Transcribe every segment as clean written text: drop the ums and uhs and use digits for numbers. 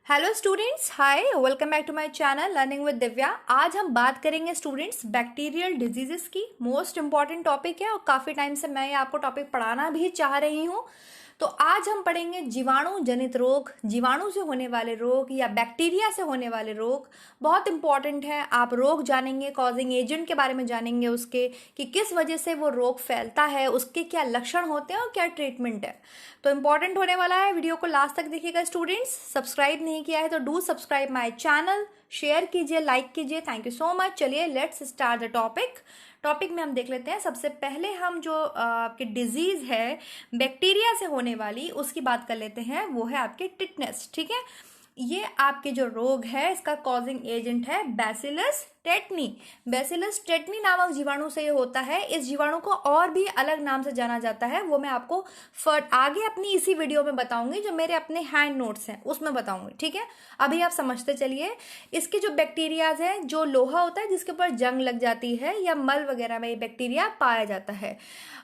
Hello students, hi, welcome back to my channel learning with Divya. आज हम बात करेंगे स्टूडेंट्स बैक्टीरियल डिजीजेस की। मोस्ट इंपॉर्टेंट टॉपिक है और काफ़ी टाइम से मैं ये आपको टॉपिक पढ़ाना भी चाह रही हूँ। तो आज हम पढ़ेंगे जीवाणु जनित रोग, जीवाणु से होने वाले रोग या बैक्टीरिया से होने वाले रोग। बहुत इंपॉर्टेंट है, आप रोग जानेंगे, कॉजिंग एजेंट के बारे में जानेंगे, उसके कि किस वजह से वो रोग फैलता है, उसके क्या लक्षण होते हैं और क्या ट्रीटमेंट है। तो इंपॉर्टेंट होने वाला है, वीडियो को लास्ट तक देखिएगा स्टूडेंट्स। सब्सक्राइब नहीं किया है तो do subscribe my channel, share कीजिए, लाइक कीजिए। Thank you so much. चलिए लेट्स स्टार्ट द टॉपिक में हम देख लेते हैं। सबसे पहले हम जो आपकी डिजीज है बैक्टीरिया से होने वाली, उसकी बात कर लेते हैं। वो है आपके टिटनेस। ठीक है, ये आपके जो रोग है इसका कॉजिंग एजेंट है बैसिलस टेटनी। बैसिलस टेटनी नामक जीवाणु से ये होता है। इस जीवाणु को और भी अलग नाम से जाना जाता है, वो मैं आपको आगे अपनी इसी वीडियो में बताऊंगी, जो मेरे अपने हैंड नोट्स हैं उसमें बताऊंगी। ठीक है, अभी आप समझते चलिए। इसके जो बैक्टीरियाज हैं, जो लोहा होता है जिसके ऊपर जंग लग जाती है या मल वगैरह में ये बैक्टीरिया पाया जाता है।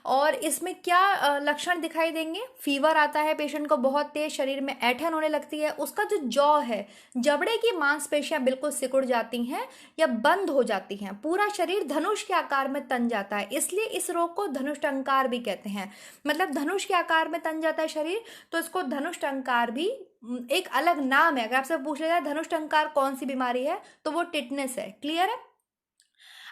और इसमें क्या लक्षण दिखाई देंगे? फीवर आता है पेशेंट को, बहुत तेज, शरीर में ऐंठन होने लगती है, उसका जो जॉ है, जबड़े की मांसपेशियां बिल्कुल सिकुड़ जाती हैं या बंद हो जाती हैं, पूरा शरीर धनुष के आकार में तन जाता है। इसलिए इस रोग को धनुष्टंकार भी कहते हैं। मतलब धनुष के आकार में तन जाता है शरीर, तो इसको धनुष्टंकार भी एक अलग नाम है। अगर आपसे पूछ लिया जाए धनुष्टंकार कौन सी बीमारी है, तो वो टिटनेस है। क्लियर है?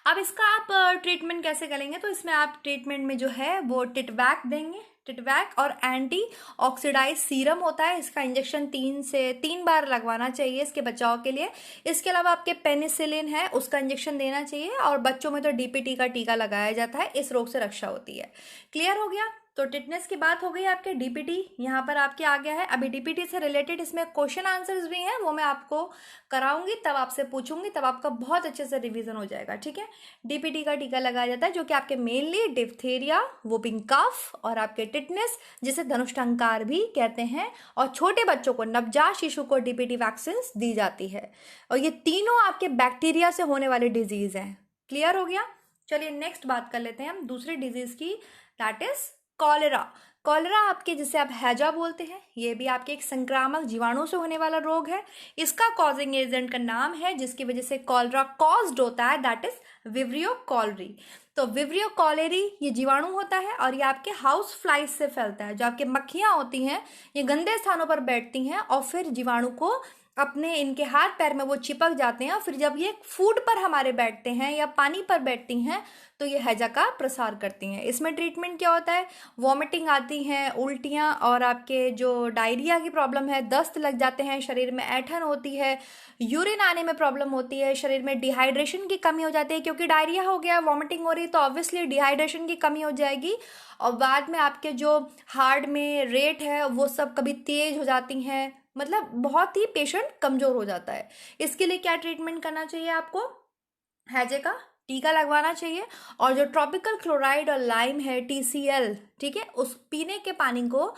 अब इसका आप ट्रीटमेंट कैसे करेंगे? तो इसमें आप ट्रीटमेंट में जो है वो टिटवैक देंगे। टिटवैक और एंटी ऑक्सीडाइज सीरम होता है, इसका इंजेक्शन 3 बार लगवाना चाहिए इसके बचाव के लिए। इसके अलावा आपके पेनिसिलिन है, उसका इंजेक्शन देना चाहिए। और बच्चों में तो डीपीटी का टीका लगाया जाता है, इस रोग से रक्षा होती है। क्लियर हो गया? तो टिटनेस की बात हो गई। आपके डीपीटी यहाँ पर आपके आ गया है। अभी डीपीटी से रिलेटेड इसमें क्वेश्चन आंसर्स भी हैं, वो मैं आपको कराऊंगी, तब आपसे पूछूंगी, तब आपका बहुत अच्छे से रिवीजन हो जाएगा। ठीक है, डीपीटी का टीका लगाया जाता है जो कि आपके मेनली डिप्थेरिया, वुपिंग कफ और आपके टिटनेस, जिसे धनुष्टंकार भी कहते हैं। और छोटे बच्चों को, नवजात शिशु को डीपीटी वैक्सीन दी जाती है। और ये तीनों आपके बैक्टीरिया से होने वाले डिजीज हैं। क्लियर हो गया? चलिए नेक्स्ट बात कर लेते हैं हम दूसरी डिजीज की, दैट इज कॉलेरा। कॉलेरा आपके, जिसे आप हैजा बोलते हैं, ये भी आपके एक संक्रामक जीवाणु से होने वाला रोग है। इसका कॉजिंग एजेंट का नाम है जिसकी वजह से कॉलरा कॉज्ड होता है, दैट इज विब्रियो कॉलरी। तो विब्रियो कॉलेरी ये जीवाणु होता है और ये आपके हाउस फ्लाइज से फैलता है। जो आपके मक्खियां होती हैं, ये गंदे स्थानों पर बैठती हैं और फिर जीवाणु को अपने, इनके हाथ पैर में वो चिपक जाते हैं। और फिर जब ये फूड पर हमारे बैठते हैं या पानी पर बैठती हैं, तो ये हैजा का प्रसार करती हैं। इसमें ट्रीटमेंट क्या होता है? वॉमिटिंग आती हैं, उल्टियाँ, और आपके जो डायरिया की प्रॉब्लम है, दस्त लग जाते हैं, शरीर में ऐंठन होती है, यूरिन आने में प्रॉब्लम होती है, शरीर में डिहाइड्रेशन की कमी हो जाती है। क्योंकि डायरिया हो गया, वॉमिटिंग हो रही, तो ऑब्वियसली डिहाइड्रेशन की कमी हो जाएगी। और बाद में आपके जो हार्ट में रेट है वो सब कभी तेज हो जाती हैं। मतलब बहुत ही पेशेंट कमजोर हो जाता है। इसके लिए क्या ट्रीटमेंट करना चाहिए आपको? हैजे का टीका लगवाना चाहिए। और जो ट्रॉपिकल क्लोराइड और लाइम है, TCL, ठीक है, उस पीने के पानी को,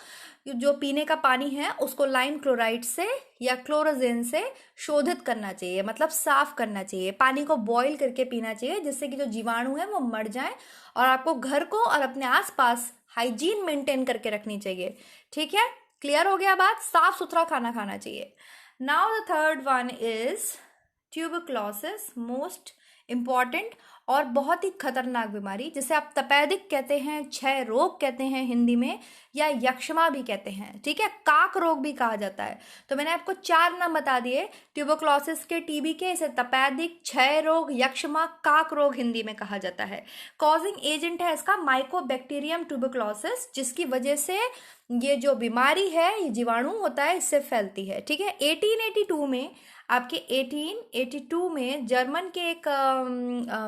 जो पीने का पानी है उसको लाइम क्लोराइड से या क्लोरोजेन से शोधित करना चाहिए, मतलब साफ करना चाहिए। पानी को बॉईल करके पीना चाहिए, जिससे कि जो जीवाणु है वो मर जाए। और आपको घर को और अपने आसपास हाइजीन मेंटेन करके रखनी चाहिए। ठीक है, क्लियर हो गया बात? साफ सुथरा खाना खाना चाहिए। Now the third one is tuberculosis, most important और बहुत ही खतरनाक बीमारी, जिसे आप तपेदिक कहते हैं, क्षय रोग कहते हैं हिंदी में, या यक्ष्मा भी कहते हैं। ठीक है, काक रोग भी कहा जाता है। तो मैंने आपको 4 नाम बता दिए ट्यूबरक्लोसिस के, टीबी के। इसे तपेदिक, क्षय रोग, यक्ष्मा, काक रोग हिंदी में कहा जाता है। कॉजिंग एजेंट है इसका माइकोबैक्टीरियम ट्यूबरक्लोसिस, जिसकी वजह से ये जो बीमारी है, ये जीवाणु होता है, इससे फैलती है। ठीक है, 1882 में, आपके 1882 में जर्मन के एक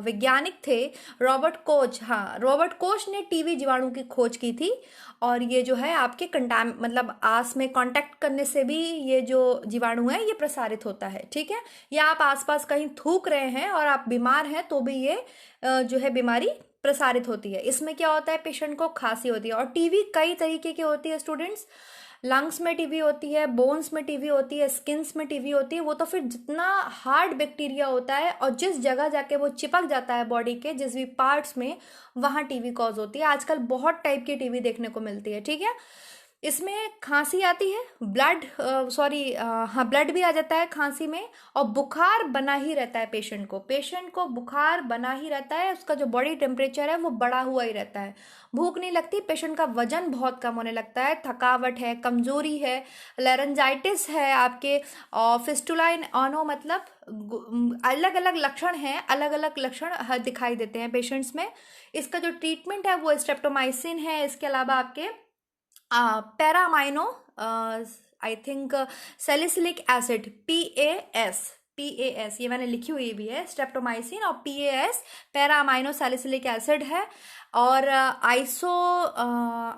वैज्ञानिक थे, रॉबर्ट कोच। हाँ, रॉबर्ट कोच ने टीबी जीवाणु की खोज की थी। और ये जो है आपके मतलब आस में कांटेक्ट करने से भी ये जो जीवाणु है ये प्रसारित होता है। ठीक है, या आप आसपास कहीं थूक रहे हैं और आप बीमार हैं तो भी ये जो है बीमारी प्रसारित होती है। इसमें क्या होता है? पेशेंट को खांसी होती है। और टीबी कई तरीके की होती है स्टूडेंट्स। लंग्स में टीबी होती है, बोन्स में टीबी होती है, स्किन्स में टीबी होती है। वो तो फिर जितना हार्ड बैक्टीरिया होता है और जिस जगह जाके वो चिपक जाता है बॉडी के जिस भी पार्ट्स में, वहाँ टीबी कॉज होती है। आजकल बहुत टाइप की टीबी देखने को मिलती है। ठीक है, इसमें खांसी आती है, ब्लड हाँ ब्लड भी आ जाता है खांसी में, और बुखार बना ही रहता है पेशेंट को बुखार बना ही रहता है, उसका जो बॉडी टेम्परेचर है वो बढ़ा हुआ ही रहता है, भूख नहीं लगती, पेशेंट का वजन बहुत कम होने लगता है, थकावट है, कमजोरी है, लेरेंजाइटिस है आपके, और फिस्टुला इन ऑनो मतलब अलग अलग लक्षण हैं, अलग अलग लक्षण दिखाई देते हैं पेशेंट्स में। इसका जो ट्रीटमेंट है वो स्ट्रेप्टोमाइसिन है, इसके अलावा आपके para-amino, I think salicylic acid, P A S ये मैंने लिखी हुई भी है, स्ट्रेप्टोमाइसिन और PAS पैरामाइनो सैलिसिलिक एसिड है, और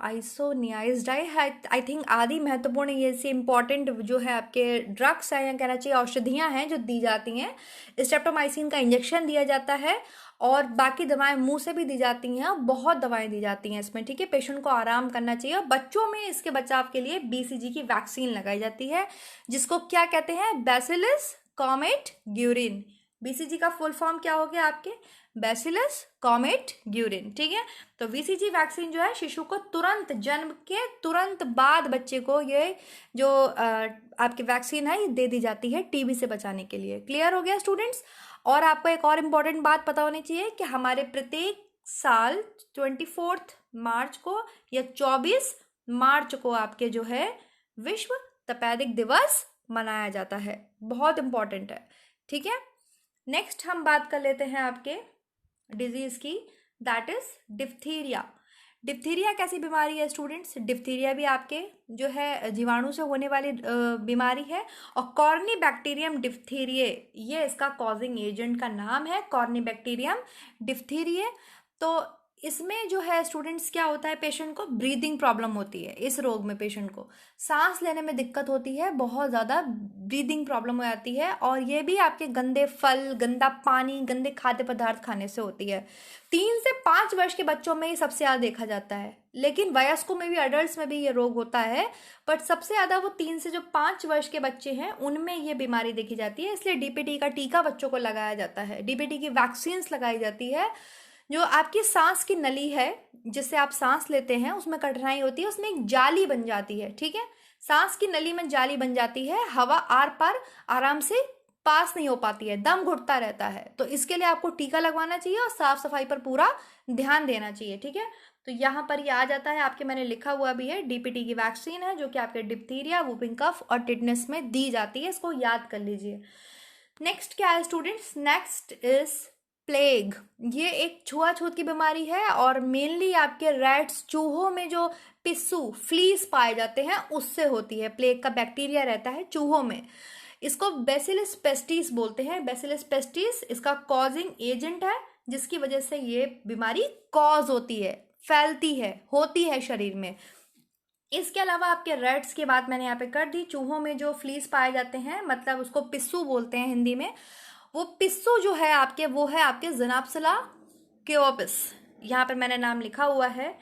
आइसोनियाइजडाई है, आई थिंक आदि महत्वपूर्ण ये से इंपॉर्टेंट जो है आपके ड्रग्स हैं, या कहना चाहिए औषधियाँ हैं जो दी जाती हैं। स्ट्रेप्टोमाइसिन का इंजेक्शन दिया जाता है, और बाकी दवाएं मुंह से भी दी जाती हैं, बहुत दवाएं दी जाती हैं इसमें, ठीक है। पेशेंट को आराम करना चाहिए, और बच्चों में इसके बचाव के लिए BCG की वैक्सीन लगाई जाती है, जिसको क्या कहते हैं, बैसिलस कॉमेट ग्यूरिन। BCG का फुल फॉर्म क्या हो गया आपके, बैसिलस कॉमेट ग्यूरिन, ठीक है। तो BCG वैक्सीन जो है शिशु को तुरंत, जन्म के तुरंत बाद बच्चे को ये जो आपकी वैक्सीन है ये दे दी जाती है TB से बचाने के लिए। क्लियर हो गया स्टूडेंट्स। और आपको एक और इम्पॉर्टेंट बात पता होनी चाहिए कि हमारे प्रत्येक साल 24 मार्च को या 24 मार्च को आपके जो है विश्व तपेदिक दिवस मनाया जाता है, बहुत इम्पॉर्टेंट है, ठीक है। नेक्स्ट हम बात कर लेते हैं आपके डिजीज की, दैट इज डिप्थीरिया। डिप्थीरिया कैसी बीमारी है स्टूडेंट्स, डिप्थीरिया भी आपके जो है जीवाणु से होने वाली बीमारी है, और कॉर्नीबैक्टीरियम डिप्थीरिये ये इसका कॉजिंग एजेंट का नाम है, कॉर्नीबैक्टीरियम डिप्थीरिये। तो इसमें जो है स्टूडेंट्स क्या होता है, पेशेंट को ब्रीदिंग प्रॉब्लम होती है, इस रोग में पेशेंट को सांस लेने में दिक्कत होती है, बहुत ज़्यादा ब्रीदिंग प्रॉब्लम हो जाती है, और ये भी आपके गंदे फल, गंदा पानी, गंदे खाद्य पदार्थ खाने से होती है। 3 से 5 वर्ष के बच्चों में ये सबसे ज़्यादा देखा जाता है, लेकिन वयस्कों में भी, अडल्ट में भी ये रोग होता है, बट सबसे ज़्यादा वो 3 से जो 5 वर्ष के बच्चे हैं उनमें ये बीमारी देखी जाती है, इसलिए DPT का टीका बच्चों को लगाया जाता है, DPT की वैक्सीन्स लगाई जाती है। जो आपकी सांस की नली है जिससे आप सांस लेते हैं उसमें कठिनाई होती है, उसमें एक जाली बन जाती है, ठीक है, सांस की नली में जाली बन जाती है, हवा आर पार आराम से पास नहीं हो पाती है, दम घुटता रहता है, तो इसके लिए आपको टीका लगवाना चाहिए और साफ सफाई पर पूरा ध्यान देना चाहिए, ठीक है। तो यहाँ पर ये आ जाता है आपके, मैंने लिखा हुआ भी है, DPT की वैक्सीन है जो कि आपके डिप्थीरिया, वूपिंग कफ और टिटनेस में दी जाती है, इसको याद कर लीजिए। नेक्स्ट क्या है स्टूडेंट्स, नेक्स्ट इज प्लेग। ये एक छुआछूत की बीमारी है, और मेनली आपके रैट्स, चूहों में जो पिस्सू, फ्लीस पाए जाते हैं उससे होती है, प्लेग का बैक्टीरिया रहता है चूहों में, इसको बैसिलस पेस्टिस बोलते हैं, बैसिलस पेस्टिस इसका कॉजिंग एजेंट है, जिसकी वजह से ये बीमारी कॉज होती है, फैलती है, होती है शरीर में। इसके अलावा आपके रैट्स की बात मैंने यहाँ पे कर दी, चूहों में जो फ्लीस पाए जाते हैं, मतलब उसको पिस्सू बोलते हैं हिंदी में, वो पिस्सू जो है आपके, वो है आपके ज़ेनोप्सिला क्योपिस, यहाँ पर मैंने नाम लिखा हुआ है,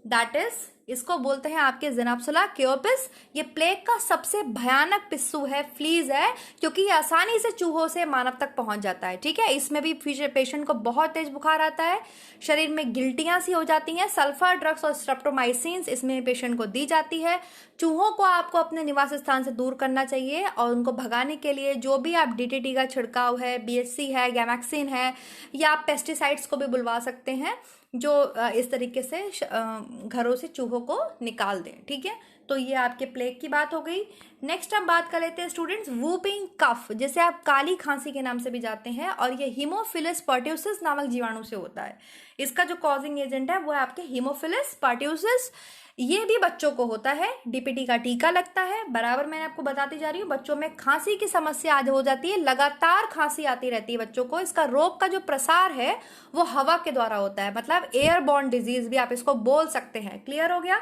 दैट इज इसको बोलते हैं आपके ज़ेनोप्सिला क्योपिस। ये प्लेग का सबसे भयानक पिस्सू है, फ्लीज है, क्योंकि ये आसानी से चूहों से मानव तक पहुंच जाता है, ठीक है। इसमें भी पेशेंट को बहुत तेज बुखार आता है, शरीर में गिल्टियां सी हो जाती हैं, सल्फर ड्रग्स और स्ट्रेप्टोमाइसिन्स इसमें पेशेंट को दी जाती है। चूहों को आपको अपने निवास स्थान से दूर करना चाहिए, और उनको भगाने के लिए जो भी आप DDT का छिड़काव है, BHC है, गैमैक्सिन है, या आप पेस्टिसाइड्स को भी बुलवा सकते हैं, जो इस तरीके से घरों से चूहों को निकाल दें, ठीक है। तो ये आपके प्लेग की बात हो गई। नेक्स्ट हम बात कर लेते हैं स्टूडेंट्स वूपिंग कफ, जिसे आप काली खांसी के नाम से भी जानते हैं, और ये हीमोफिलस पर्ट्यूसिस नामक जीवाणु से होता है। इसका जो कॉजिंग एजेंट है वो है आपके हीमोफिलस पर्ट्यूसिस, ये भी बच्चों को होता है, DPT का टीका लगता है, बराबर मैंने आपको बताती जा रही हूँ। बच्चों में खांसी की समस्या आज हो जाती है, लगातार खांसी आती रहती है बच्चों को। इसका रोग का जो प्रसार है वो हवा के द्वारा होता है, मतलब एयरबॉर्न डिजीज भी आप इसको बोल सकते हैं। क्लियर हो गया।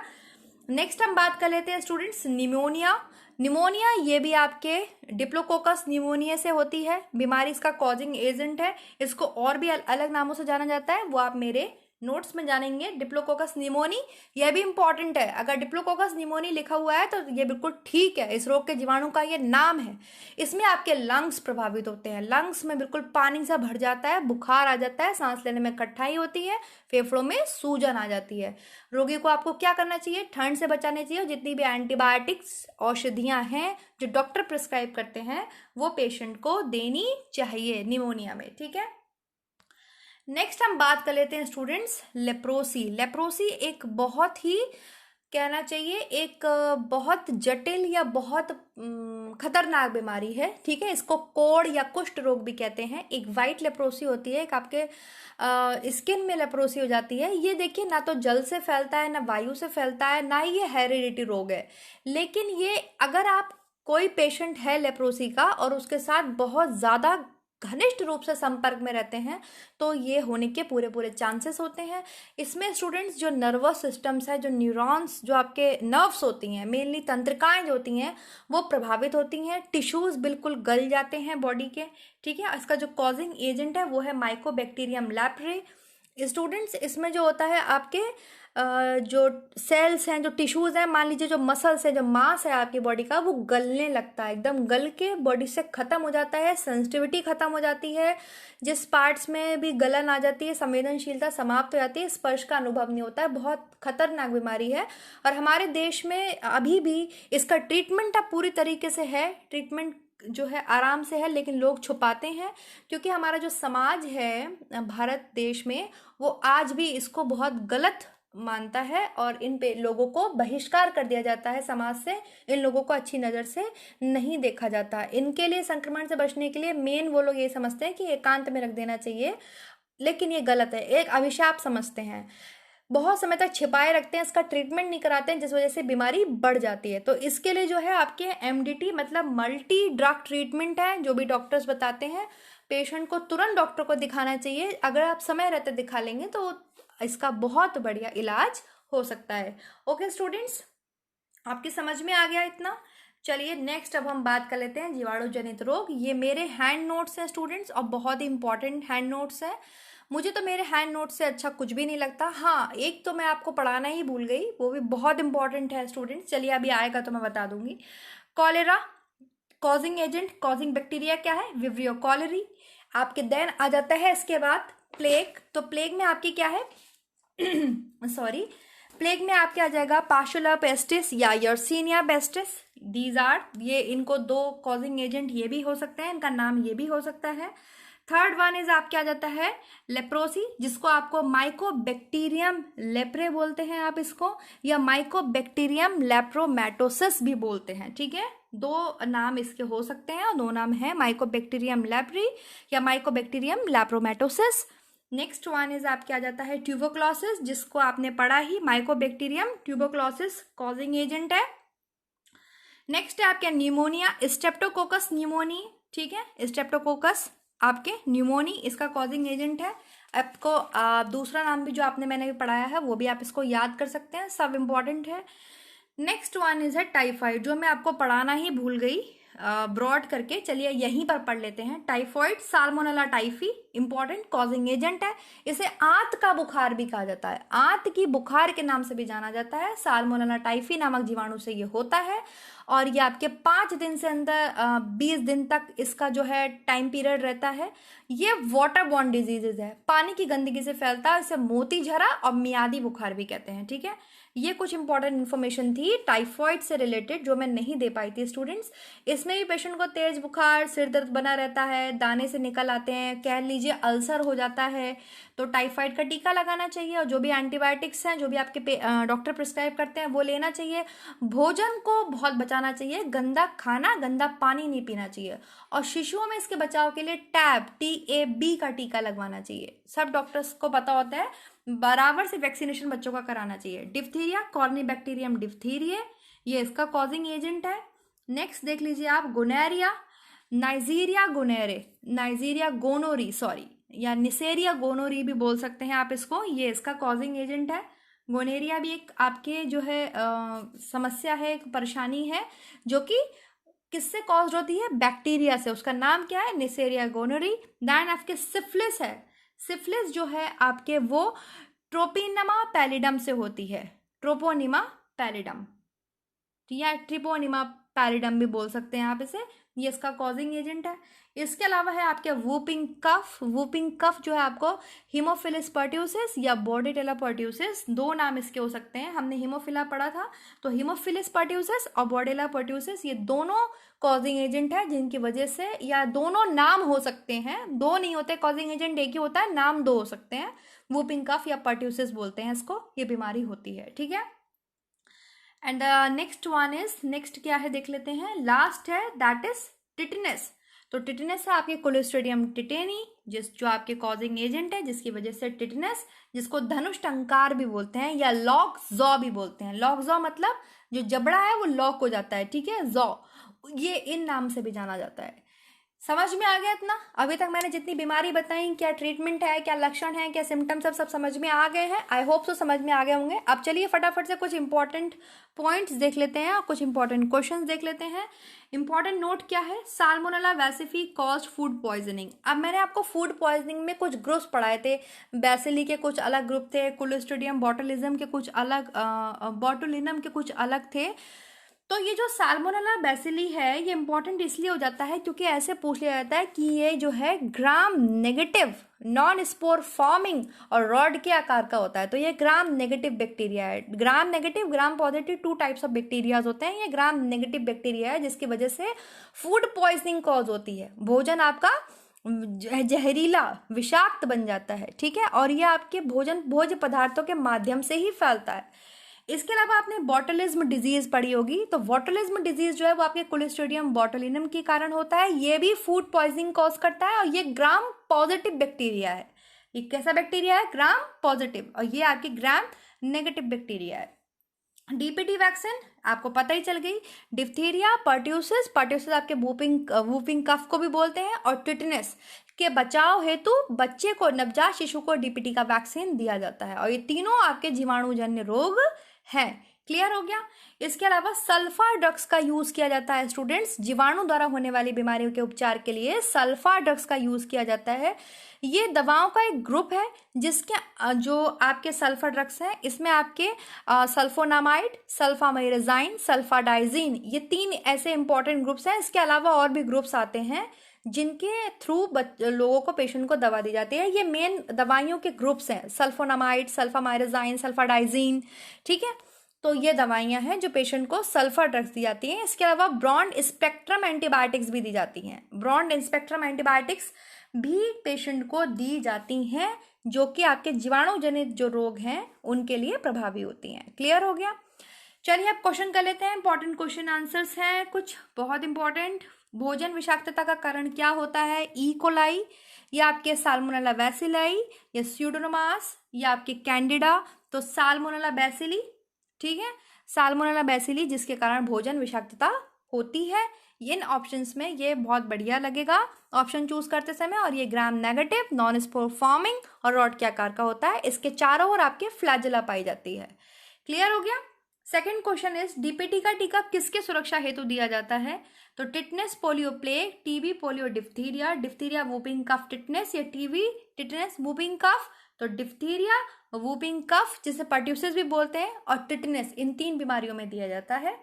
नेक्स्ट हम बात कर लेते हैं स्टूडेंट्स निमोनिया। निमोनिया ये भी आपके डिप्लोकोकस निमोनिया से होती है बीमारी, इसका कॉजिंग एजेंट है, इसको और भी अलग नामों से जाना जाता है, वो आप मेरे नोट्स में जानेंगे डिप्लोकोकस निमोनी, यह भी इंपॉर्टेंट है। अगर डिप्लोकोकस निमोनी लिखा हुआ है तो ये बिल्कुल ठीक है, इस रोग के जीवाणु का ये नाम है। इसमें आपके लंग्स प्रभावित होते हैं, लंग्स में बिल्कुल पानी सा भर जाता है, बुखार आ जाता है, सांस लेने में कठिनाई होती है, फेफड़ों में सूजन आ जाती है। रोगी को आपको क्या करना चाहिए, ठंड से बचाने चाहिए, जितनी भी एंटीबायोटिक्स औषधियां हैं जो डॉक्टर प्रिस्क्राइब करते हैं वो पेशेंट को देनी चाहिए निमोनिया में, ठीक है। नेक्स्ट हम बात कर लेते हैं स्टूडेंट्स लेप्रोसी। लेप्रोसी एक बहुत ही कहना चाहिए एक बहुत जटिल या बहुत खतरनाक बीमारी है, ठीक है। इसको कोढ़ या कुष्ठ रोग भी कहते हैं। एक वाइट लेप्रोसी होती है, एक आपके स्किन में लेप्रोसी हो जाती है। ये देखिए ना तो जल से फैलता है, ना वायु से फैलता है, ना ही ये हेरिडिटी रोग है। लेकिन ये अगर आप कोई पेशेंट है लेप्रोसी का और उसके साथ बहुत ज़्यादा घनिष्ठ रूप से संपर्क में रहते हैं तो ये होने के पूरे पूरे चांसेस होते हैं। इसमें स्टूडेंट्स जो नर्वस सिस्टम्स है, जो न्यूरॉन्स, जो आपके नर्व्स होती हैं, मेनली तंत्रिकाएं जो होती हैं वो प्रभावित होती हैं। टिश्यूज बिल्कुल गल जाते हैं बॉडी के, ठीक है। इसका जो कॉजिंग एजेंट है वो है माइकोबैक्टीरियम लेप्रे। स्टूडेंट्स इसमें जो होता है आपके जो सेल्स हैं, जो टिश्यूज हैं, मान लीजिए जो मसल्स है, जो मांस है आपकी बॉडी का, वो गलने लगता है, एकदम गल के बॉडी से खत्म हो जाता है, सेंसिटिविटी खत्म हो जाती है। जिस पार्ट्स में भी गलन आ जाती है संवेदनशीलता समाप्त हो जाती है, स्पर्श का अनुभव नहीं होता है। बहुत खतरनाक बीमारी है और हमारे देश में अभी भी इसका ट्रीटमेंट अब पूरी तरीके से है, ट्रीटमेंट जो है आराम से है, लेकिन लोग छुपाते हैं क्योंकि हमारा जो समाज है भारत देश में वो आज भी इसको बहुत गलत मानता है और इन पे लोगों को बहिष्कार कर दिया जाता है समाज से। इन लोगों को अच्छी नज़र से नहीं देखा जाता। इनके लिए संक्रमण से बचने के लिए मेन वो लोग ये समझते हैं कि एकांत में रख देना चाहिए, लेकिन ये गलत है, एक अभिशाप समझते हैं। बहुत समय तक छिपाए रखते हैं, इसका ट्रीटमेंट नहीं कराते हैं, जिस वजह से बीमारी बढ़ जाती है। तो इसके लिए जो है आपके एमडीटी मतलब मल्टी ड्रग ट्रीटमेंट है, जो भी डॉक्टर्स बताते हैं। पेशेंट को तुरंत डॉक्टर को दिखाना चाहिए। अगर आप समय रहते दिखा लेंगे तो इसका बहुत बढ़िया इलाज हो सकता है। ओके स्टूडेंट्स, आपकी समझ में आ गया इतना। चलिए नेक्स्ट अब हम बात कर लेते हैं जीवाणु जनित रोग। ये मेरे हैंड नोट्स हैं स्टूडेंट्स और बहुत ही इंपॉर्टेंट हैंड नोट्स है। मुझे तो मेरे हैंड नोट से अच्छा कुछ भी नहीं लगता। हाँ, एक तो मैं आपको पढ़ाना ही भूल गई, वो भी बहुत इंपॉर्टेंट है स्टूडेंट्स। चलिए अभी आएगा तो मैं बता दूंगी। Cholera causing agent, causing bacteria क्या है, विब्रियो कॉलेरी। आपके देन आ जाता है इसके बाद प्लेग। तो प्लेग में आपकी क्या है सॉरी, प्लेग में आपके आ जाएगा पाशुला पेस्टिस या यर्सीनिया पेस्टिस। दीज आर, ये इनको दो कॉजिंग एजेंट ये भी हो सकते हैं, इनका नाम ये भी हो सकता है। थर्ड वन इज आपके आ जाता है लेप्रोसी, जिसको आपको माइकोबैक्टीरियम लेप्रे बोलते हैं आप इसको, या माइकोबैक्टीरियम लेप्रोमैटोसिस भी बोलते हैं, ठीक है। दो नाम इसके हो सकते हैं और दो नाम है माइकोबैक्टीरियम लेप्री या माइकोबैक्टीरियम लेप्रोमैटोसिस। नेक्स्ट वन इज आपके आ जाता है ट्यूबरक्लोसिस, जिसको आपने पढ़ा ही, माइकोबैक्टीरियम ट्यूबरक्लोसिस कॉजिंग एजेंट है। नेक्स्ट है आपके न्यूमोनिया, स्ट्रेप्टोकोकस न्यूमोनी, ठीक है। स्ट्रेप्टोकोकस आपके न्यूमोनी इसका कॉजिंग एजेंट है। आपको दूसरा नाम भी जो आपने मैंने भी पढ़ाया है वो भी आप इसको याद कर सकते हैं, सब इम्पॉर्टेंट है। नेक्स्ट वन इज है टाइफाइड, जो मैं आपको पढ़ाना ही भूल गई ब्रॉड करके। चलिए यहीं पर पढ़ लेते हैं। Typhoid salmonella typhi important causing agent है। इसे आंत का बुखार भी कहा जाता है, आंत की बुखार के नाम से भी जाना जाता है। साल्मोनेला टाइफी नामक जीवाणु से ये होता है और ये आपके 5 दिन से अंदर 20 दिन तक इसका जो है टाइम पीरियड रहता है। ये वाटर बॉर्न डिजीजेज है, पानी की गंदगी से फैलता है, इसे मोती झरा और मियादी बुखार भी कहते हैं, ठीक है। ये कुछ इंपॉर्टेंट इन्फॉर्मेशन थी टाइफॉइड से रिलेटेड जो मैं नहीं दे पाई थी स्टूडेंट्स। इसमें भी पेशेंट को तेज बुखार, सिर दर्द बना रहता है, दाने से निकल आते हैं, कह लीजिए अल्सर हो जाता है, तो टाइफाइड का टीका लगाना चाहिए और जो भी एंटीबायोटिक्स हैं जो भी आपके डॉक्टर प्रिस्क्राइब करते हैं वो लेना चाहिए। भोजन को बहुत बचाना चाहिए, गंदा खाना, गंदा पानी नहीं पीना चाहिए और शिशुओं में इसके बचाव के लिए टैब TAB का टीका लगवाना चाहिए। सब डॉक्टर्स को पता होता है, बराबर से वैक्सीनेशन बच्चों का कराना चाहिए। डिप्थीरिया कॉर्निबैक्टीरियम डिप्थीरिया, ये इसका कॉजिंग एजेंट है। नेक्स्ट देख लीजिए आप gonorrhoea, Nigeria gonorrhoeae, Nigeria gonorrhoeae sorry, या निसेरिया गोनोरी भी बोल सकते हैं आप इसको, ये इसका कॉजिंग एजेंट है। गोनेरिया भी एक आपके जो है समस्या है, एक परेशानी है जो कि किससे कॉज होती है, बैक्टीरिया से, उसका नाम क्या है, निसेरिया गोनोरी। दैन आपके सिफिलिस है, सिफिलिस जो है आपके वो ट्रोपिनमा पैलिडम से होती है, ट्रोपोनिमा पैलिडम या ट्रिपोनिमा पैलिडम भी बोल सकते हैं आप इसे, ये इसका कॉजिंग एजेंट है। इसके अलावा है आपके वूपिंग कफ। वूपिंग कफ जो है आपको हीमोफिलस पर्ट्यूसिस या बॉर्डेटेला पर्ट्यूसिस, दो नाम इसके हो सकते हैं। हमने हीमोफिला पढ़ा था, तो हीमोफिलस पर्ट्यूसिस और बॉर्डेला पर्ट्यूसिस ये दोनों कॉजिंग एजेंट है, जिनकी वजह से, या दोनों नाम हो सकते हैं, दो नहीं होते कॉजिंग एजेंट, एक ही होता है, नाम दो हो सकते हैं। वूपिंग कफ या पर्ट्यूसिस बोलते हैं इसको, ये बीमारी होती है, ठीक है। And next one is, next क्या है देख लेते हैं, लास्ट है दैट इज टिटनेस। तो टिटनेस है आपके क्लोस्ट्रीडियम टिटेनी, जो आपके कॉजिंग एजेंट है, जिसकी वजह से टिटनेस, जिसको धनुष टंकार भी बोलते हैं या लॉक जॉ भी बोलते हैं। लॉक जॉ मतलब जो जबड़ा है वो लॉक हो जाता है, ठीक है, जॉ, ये इन नाम से भी जाना जाता है। समझ में आ गया इतना? अभी तक मैंने जितनी बीमारी बताई, क्या ट्रीटमेंट है, क्या लक्षण है, क्या सिम्टम्स, सब समझ में आ गए हैं। आई होप सो समझ में आ गए होंगे। अब चलिए फटाफट से कुछ इंपॉर्टेंट पॉइंट्स देख लेते हैं और कुछ इंपॉर्टेंट क्वेश्चंस देख लेते हैं। इंपॉर्टेंट नोट क्या है, साल्मोनेला वैसिफी कॉज्ड फूड पॉइजनिंग। अब मैंने आपको फूड पॉइजनिंग में कुछ ग्रुप्स पढ़ाए थे, बैसिली के कुछ अलग ग्रुप थे, क्लोस्ट्रीडियम बॉटुलिज्म के कुछ अलग, बॉटुलिनम के कुछ अलग थे। तो ये जो साल्मोनेला बैसिली है ये इंपॉर्टेंट इसलिए हो जाता है क्योंकि ऐसे पूछ लिया जाता है कि ये जो है gram negative, non spore forming और रॉड के आकार का होता है। तो ये ग्राम नेगेटिव बैक्टीरिया है। Gram negative, gram positive, two types of bacterias होते हैं। ये ग्राम नेगेटिव बैक्टीरिया है जिसकी वजह से फूड पॉइजनिंग कॉज होती है, भोजन आपका जहरीला विषाक्त बन जाता है, ठीक है, और ये आपके भोज्य पदार्थों के माध्यम से ही फैलता है। इसके अलावा आपने बॉटुलिज्म डिजीज पढ़ी होगी, तो बॉटुलिज्म डिजीज जो है वो आपके क्लोस्ट्रीडियम बॉटुलिनम के कारण होता है। ये भी फूड पॉइजनिंग कॉज करता है और ये ग्राम पॉजिटिव बैक्टीरिया है। ये कैसा बैक्टीरिया है? ग्राम पॉजिटिव, और ये आपकी ग्राम नेगेटिव बैक्टीरिया है। डीपीटी वैक्सीन आपको पता ही चल गई। डिप्थीरिया, पर्ट्यूसिस, पर्ट्यूसिस आपके वूपिंग कफ को भी बोलते हैं, और टिटनेस के बचाव हेतु बच्चे को, नवजात शिशु को डीपीटी का वैक्सीन दिया जाता है, और ये तीनों आपके जीवाणुजन्य रोग हैं। क्लियर हो गया? इसके अलावा सल्फा ड्रग्स का यूज किया जाता है स्टूडेंट्स, जीवाणु द्वारा होने वाली बीमारियों के उपचार के लिए सल्फा ड्रग्स का यूज किया जाता है। ये दवाओं का एक ग्रुप है जिसके जो आपके सल्फा ड्रग्स हैं, इसमें आपके सल्फोनामाइड, सल्फामाइरेजाइन, सल्फाडाइजीन, ये तीन ऐसे इंपॉर्टेंट ग्रुप्स हैं। इसके अलावा और भी ग्रुप्स आते हैं जिनके थ्रू लोगों को, पेशेंट को दवा दी जाती है। ये मेन दवाइयों के ग्रुप्स हैं, सल्फोनामाइड, सल्फामाइरेजाइन, सल्फाडाइजीन, ठीक है। तो ये दवाइयां हैं जो पेशेंट को सल्फर ड्रग्स दी जाती हैं। इसके अलावा ब्रॉड स्पेक्ट्रम एंटीबायोटिक्स भी दी जाती हैं। ब्रॉड स्पेक्ट्रम एंटीबायोटिक्स भी पेशेंट को दी जाती हैं, जो कि आपके जीवाणु जनित जो रोग हैं उनके लिए प्रभावी होती हैं। क्लियर हो गया? चलिए अब क्वेश्चन कर लेते हैं। इंपॉर्टेंट क्वेश्चन आंसर्स हैं कुछ बहुत इंपॉर्टेंट। भोजन विषाक्तता का कारण क्या होता है? ई कोलाई, या आपके साल्मोनेला बैसिलाई, या स्यूडोमोनास, या आपके कैंडिडा। तो साल्मोनेला बैसिली, ठीक है, साल्मोनेला बैसिली, जिसके कारण भोजन विषाक्तता होती है। इन ऑप्शंस में ये बहुत बढ़िया लगेगा ऑप्शन चूज करते समय, और ये gram negative, non spore forming और रॉड के आकार का होता है। इसके चारों ओर आपके फ्लैजेला पाई जाती है। क्लियर हो गया? सेकंड क्वेश्चन इज, डीपीटी का टीका किसके सुरक्षा हेतु दिया जाता है? तो tetanus, polio plague, TB, polio diphtheria, diphtheria whooping cough tetanus, या टीबी टिटनेस वूपिंग कफ। तो डिप्थीरिया, वूपिंग कफ जिसे पर्ट्यूसिस भी बोलते हैं, और टिटनेस, इन तीन बीमारियों में दिया जाता है।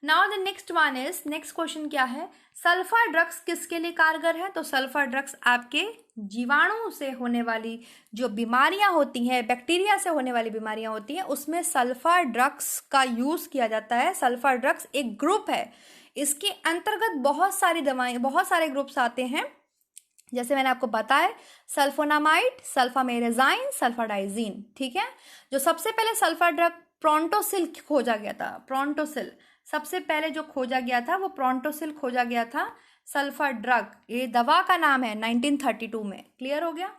Now the next one is, next question क्या है, सल्फर ड्रग्स किसके लिए कारगर है? तो सल्फर ड्रग्स आपके जीवाणु से होने वाली जो बीमारियां होती हैं, बैक्टीरिया से होने वाली बीमारियां होती हैं, उसमें सल्फर ड्रग्स का यूज किया जाता है। सल्फर ड्रग्स एक ग्रुप है, इसके अंतर्गत बहुत सारी दवाएं, बहुत सारे ग्रुप्स आते हैं, जैसे मैंने आपको बताया, सल्फोनामाइड, सल्फामेरेजाइन, सल्फाडाइजीन, ठीक है। जो सबसे पहले सल्फर ड्रग प्रोंटोसिल खोजा गया था, प्रोंटोसिल सबसे पहले जो खोजा गया था वो प्रोंटोसिल खोजा गया था। सल्फर ड्रग, ये दवा का नाम है, 1932 में। क्लियर हो गया?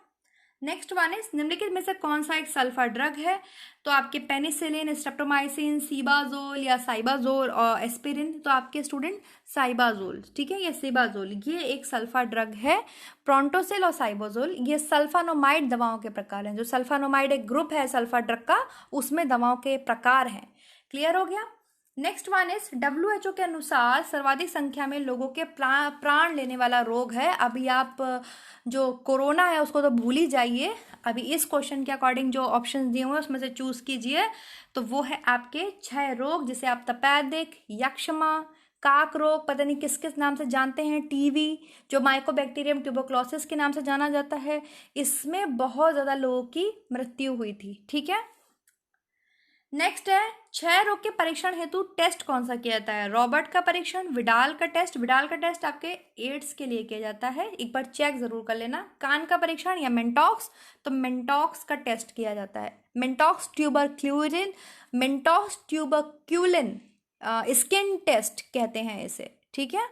नेक्स्ट वन इज, निम्नलिखित में से कौन सा एक सल्फर ड्रग है? तो आपके पेनिसिलिन, स्ट्रेप्टोमाइसिन, सीबाजोल या साइबाजोल और एस्पिरिन। तो आपके स्टूडेंट साइबाजोल, ठीक है, ये सीबाजोल, ये एक सल्फर ड्रग है। प्रोंटोसिल और साइबाजोल ये सल्फानोमाइड दवाओं के प्रकार हैं। जो सल्फानोमाइड एक ग्रुप है सल्फर ड्रग का, उसमें दवाओं के प्रकार हैं। क्लियर हो गया? नेक्स्ट वन इज WHO के अनुसार सर्वाधिक संख्या में लोगों के प्राण लेने वाला रोग है। अभी आप जो कोरोना है उसको तो भूल ही जाइए, अभी इस क्वेश्चन के अकॉर्डिंग जो ऑप्शंस दिए हुए हैं उसमें से चूज कीजिए। तो वो है आपके 6 रोग, जिसे आप तपेदिक, यक्ष्मा, काक रोग, पता नहीं किस किस नाम से जानते हैं, टीवी, जो माइकोबैक्टीरियम ट्यूबरक्लोसिस के नाम से जाना जाता है, इसमें बहुत ज़्यादा लोगों की मृत्यु हुई थी। ठीक है, नेक्स्ट है 6 रोग के परीक्षण हेतु टेस्ट कौन सा किया जाता है? रॉबर्ट का परीक्षण, विडाल का टेस्ट। विडाल का टेस्ट आपके एड्स के लिए किया जाता है, एक बार चेक जरूर कर लेना। कान का परीक्षण या मेंटॉक्स, तो मेंटॉक्स का टेस्ट किया जाता है। Mantoux tuberculin, Mantoux tuberculin skin test कहते हैं इसे। ठीक है,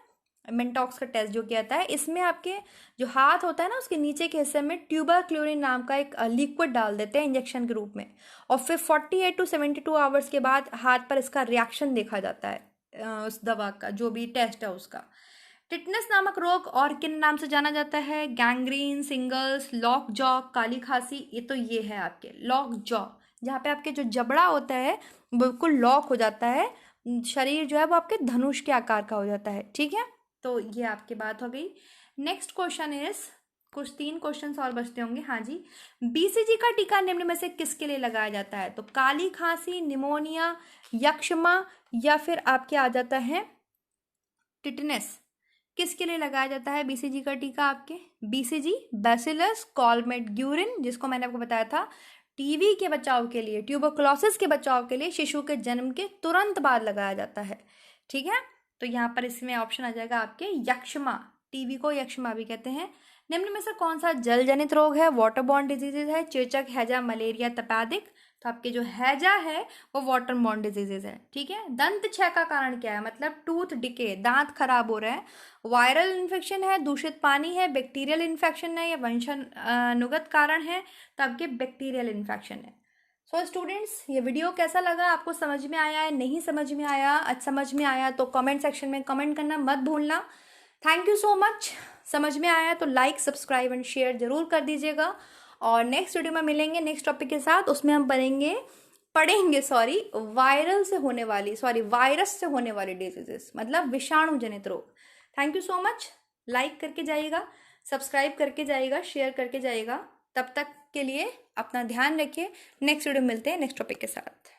मेंटॉक्स का टेस्ट जो किया जाता है, इसमें आपके जो हाथ होता है ना उसके नीचे के हिस्से में ट्यूबरक्लोरिन नाम का एक लिक्विड डाल देते हैं इंजेक्शन के रूप में, और फिर 48 to 72 आवर्स के बाद हाथ पर इसका रिएक्शन देखा जाता है उस दवा का, जो भी टेस्ट है उसका। टिटनेस नामक रोग और किन नाम से जाना जाता है? गैंग्रीन, सिंगल्स, लॉक जॉ, काली खांसी। ये है आपके लॉक जॉ, जहाँ पे आपके जो जबड़ा होता है बिल्कुल लॉक हो जाता है, शरीर जो है वो आपके धनुष के आकार का हो जाता है। ठीक है, तो ये आपकी बात हो गई। नेक्स्ट क्वेश्चन इज, कुछ 3 क्वेश्चन और बचते होंगे। हाँ जी, BCG का टीका निम्न में से किसके लिए लगाया जाता है? तो काली खांसी, निमोनिया, यक्ष्मा, या फिर आपके आ जाता है टिटनेस। किसके लिए लगाया जाता है BCG का टीका? आपके BCG बैसिलस कॉलमेटग्यूरिन, जिसको मैंने आपको बताया था टीवी के बचाव के लिए, ट्यूबरक्लोसिस के बचाव के लिए शिशु के जन्म के तुरंत बाद लगाया जाता है। ठीक है, तो यहाँ पर इसमें ऑप्शन आ जाएगा आपके यक्ष्मा, टीवी को यक्ष्मा भी कहते हैं। निम्न में से कौन सा जल जनित रोग है? वाटर बॉर्न डिजीजेज है, चेचक, हैजा, मलेरिया, तपेदिक। तो आपके जो हैजा है वो वाटर बॉर्न डिजीजेज है। ठीक है, दंत क्षय का कारण क्या है? मतलब टूथ डिके, दांत खराब हो रहे हैं। वायरल इन्फेक्शन है, दूषित पानी है, बैक्टीरियल इन्फेक्शन है, या वंशानुगत कारण है? तो आपके बैक्टीरियल इन्फेक्शन है। सो स्टूडेंट्स, ये वीडियो कैसा लगा? आपको समझ में आया है, नहीं समझ में आया? समझ में आया तो कमेंट सेक्शन में कमेंट करना मत भूलना। Thank you so much. समझ में आया तो लाइक, सब्सक्राइब एंड शेयर जरूर कर दीजिएगा, और नेक्स्ट वीडियो में मिलेंगे नेक्स्ट टॉपिक के साथ। उसमें हम पढ़ेंगे वायरस से होने वाली डिजीजेस, मतलब विषाणु जनित रोग। Thank you so much. Like करके जाइएगा, सब्सक्राइब करके जाइएगा, शेयर करके जाइएगा। तब तक के लिए अपना ध्यान रखिए। नेक्स्ट वीडियो मिलते हैं नेक्स्ट टॉपिक के साथ।